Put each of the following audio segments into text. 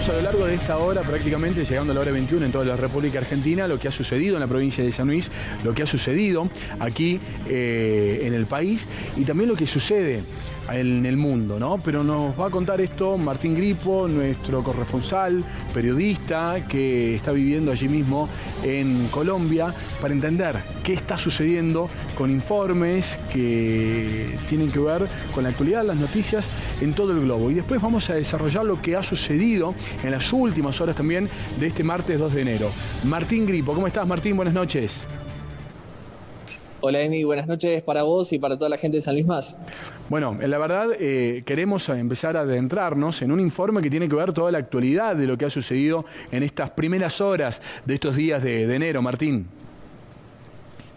contaremos a lo largo de esta hora, prácticamente llegando a la hora 21 en toda la República Argentina, lo que ha sucedido en la provincia de San Luis, lo que ha sucedido aquí en el país y también lo que sucede en el mundo, ¿no? Pero nos va a contar esto Martín Gripo, nuestro corresponsal, periodista, que está viviendo allí mismo en Colombia, para entender qué está sucediendo con informes que tienen que ver con la actualidad, las noticias en todo el globo. Y después vamos a desarrollar lo que ha sucedido en las últimas horas también de este martes 2 de enero. Martín Gripo, ¿cómo estás, Martín? Buenas noches. Hola, Emi, buenas noches para vos y para toda la gente de San Luis Más. Bueno, la verdad queremos empezar a adentrarnos en un informe que tiene que ver toda la actualidad de lo que ha sucedido en estas primeras horas de estos días de enero, Martín.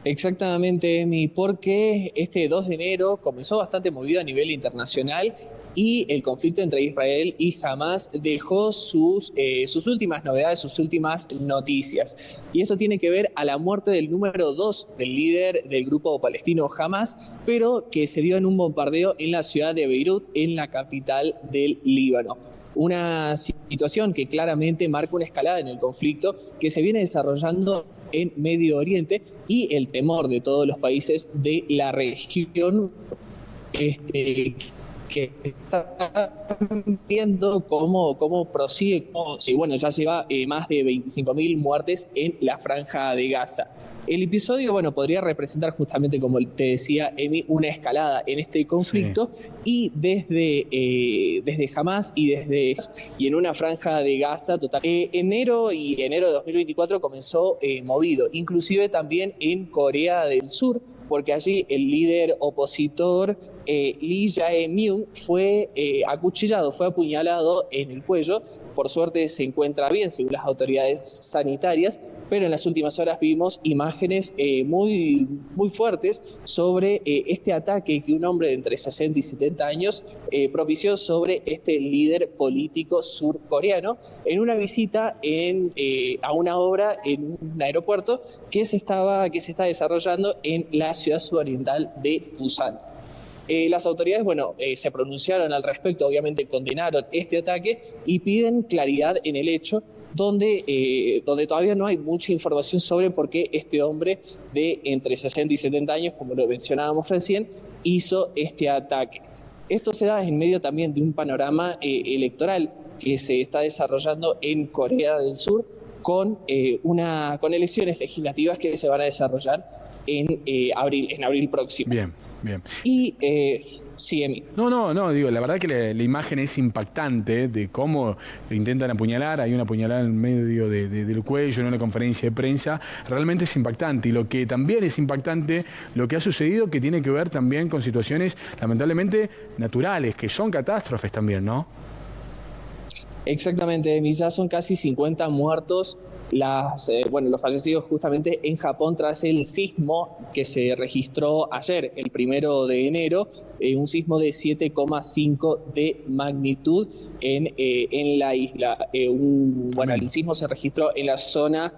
Exactamente, Emi, porque este 2 de enero comenzó bastante movido a nivel internacional y el conflicto entre Israel y Hamás dejó sus últimas novedades, sus últimas noticias. Y esto tiene que ver a la muerte del número 2 del líder del grupo palestino Hamás, pero que se dio en un bombardeo en la ciudad de Beirut, en la capital del Líbano. Una situación que claramente marca una escalada en el conflicto que se viene desarrollando en Medio Oriente y el temor de todos los países de la región que están viendo cómo prosigue, bueno, ya lleva más de 25.000 muertes en la franja de Gaza. El episodio, bueno, podría representar justamente, como te decía, Emi, una escalada en este conflicto, sí. Y desde Hamás y en una franja de Gaza total. Enero de 2024 comenzó movido, inclusive también en Corea del Sur, porque allí el líder opositor Lee Jae-myung fue acuchillado, fue apuñalado en el cuello. Por suerte se encuentra bien, según las autoridades sanitarias, pero en las últimas horas vimos imágenes muy fuertes sobre este ataque que un hombre de entre 60 y 70 años propició sobre este líder político surcoreano en una visita a una obra en un aeropuerto que se está desarrollando en la ciudad sudoriental de Busan. Las autoridades, se pronunciaron al respecto, obviamente condenaron este ataque y piden claridad en el hecho, donde todavía no hay mucha información sobre por qué este hombre de entre 60 y 70 años, como lo mencionábamos recién, hizo este ataque. Esto se da en medio también de un panorama electoral que se está desarrollando en Corea del Sur con elecciones legislativas que se van a desarrollar en abril próximo. Bien. Y sí, Emi. No, digo, la verdad que la imagen es impactante de cómo intentan apuñalar, hay una apuñalada en medio del cuello en una conferencia de prensa, realmente es impactante. Y lo que también es impactante, lo que ha sucedido, que tiene que ver también con situaciones lamentablemente naturales, que son catástrofes también, ¿no? Exactamente, Emi, ya son casi 50 muertos los fallecidos justamente en Japón tras el sismo que se registró ayer, el 1 de enero, un sismo de 7,5 de magnitud en la isla. El sismo se registró en la zona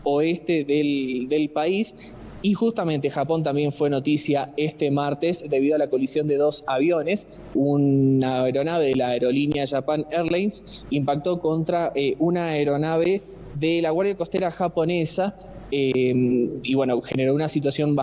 oeste del país. Y justamente Japón también fue noticia este martes debido a la colisión de 2 aviones. Una aeronave de la aerolínea Japan Airlines impactó contra una aeronave de la Guardia Costera japonesa generó una situación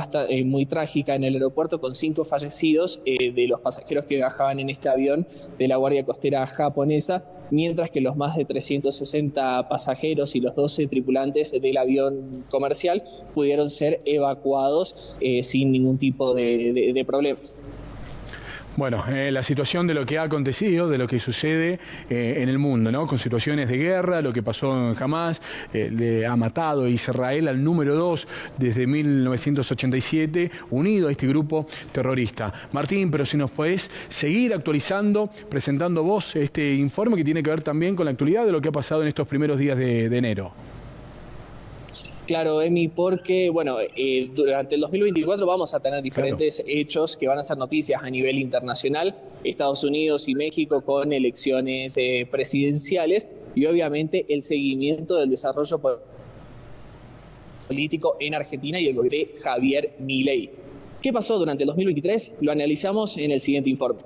muy trágica en el aeropuerto con 5 fallecidos de los pasajeros que viajaban en este avión de la Guardia Costera japonesa, mientras que los más de 360 pasajeros y los 12 tripulantes del avión comercial pudieron ser evacuados sin ningún tipo de problemas. Bueno, la situación de lo que ha acontecido, de lo que sucede en el mundo, ¿no? Con situaciones de guerra, lo que pasó en Hamás, le ha matado a Israel al número 2 desde 1987, unido a este grupo terrorista. Martín, pero si nos podés seguir actualizando, presentando vos este informe que tiene que ver también con la actualidad de lo que ha pasado en estos primeros días de enero. Claro, Emi, porque durante el 2024 vamos a tener diferentes hechos que van a ser noticias a nivel internacional, Estados Unidos y México con elecciones presidenciales y obviamente el seguimiento del desarrollo político en Argentina y el gobierno de Javier Milei. ¿Qué pasó durante el 2023? Lo analizamos en el siguiente informe.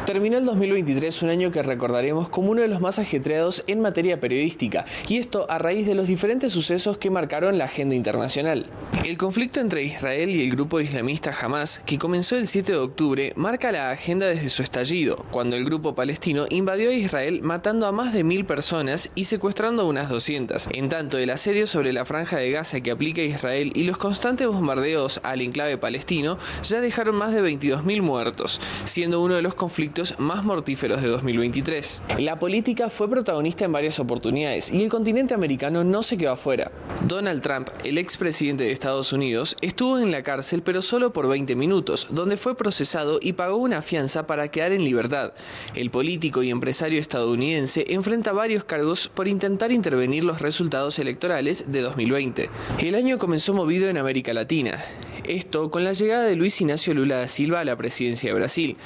Terminó el 2023, un año que recordaremos como uno de los más ajetreados en materia periodística, y esto a raíz de los diferentes sucesos que marcaron la agenda internacional. El conflicto entre Israel y el grupo islamista Hamas, que comenzó el 7 de octubre, marca la agenda desde su estallido, cuando el grupo palestino invadió a Israel matando a más de 1000 personas y secuestrando a unas 200. En tanto, el asedio sobre la franja de Gaza que aplica Israel y los constantes bombardeos al enclave palestino ya dejaron más de 22.000 muertos, siendo uno de los conflictos más mortíferos de 2023. La política fue protagonista en varias oportunidades y el continente americano no se quedó afuera. Donald Trump, el expresidente de Estados Unidos, estuvo en la cárcel pero solo por 20 minutos, donde fue procesado y pagó una fianza para quedar en libertad. El político y empresario estadounidense enfrenta varios cargos por intentar intervenir los resultados electorales de 2020. El año comenzó movido en América Latina. Esto con la llegada de Luis Ignacio Lula da Silva a la presidencia de Brasil,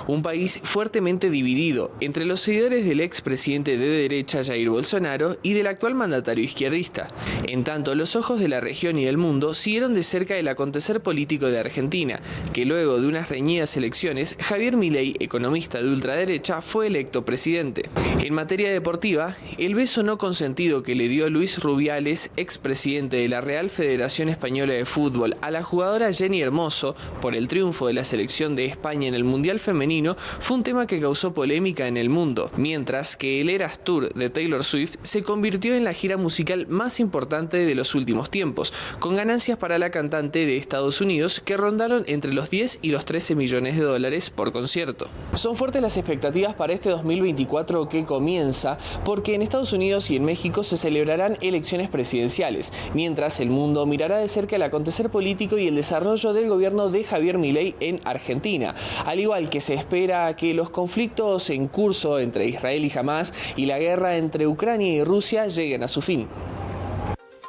un país fuertemente dividido entre los seguidores del expresidente de derecha Jair Bolsonaro y del actual mandatario izquierdista. En tanto, los ojos de la región y del mundo siguieron de cerca el acontecer político de Argentina, que luego de unas reñidas elecciones, Javier Milei, economista de ultraderecha, fue electo presidente. En materia deportiva, el beso no consentido que le dio Luis Rubiales, expresidente de la Real Federación Española de Fútbol, a la jugadora Jenny Hermoso por el triunfo de la selección de España en el Mundial Femenino fue un tema que causó polémica en el mundo, mientras que el Eras Tour de Taylor Swift se convirtió en la gira musical más importante de los últimos tiempos, con ganancias para la cantante de Estados Unidos que rondaron entre los 10 y los 13 millones de dólares por concierto. Son fuertes las expectativas para este 2024 que comienza, porque en Estados Unidos y en México se celebrarán elecciones presidenciales, mientras el mundo mirará de cerca el acontecer político y el desarrollo del gobierno de Javier Milei en Argentina, al igual que se espera que los conflictos en curso entre Israel y Hamas y la guerra entre Ucrania y Rusia lleguen a su fin.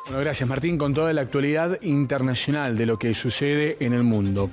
Bueno, gracias Martín, con toda la actualidad internacional de lo que sucede en el mundo.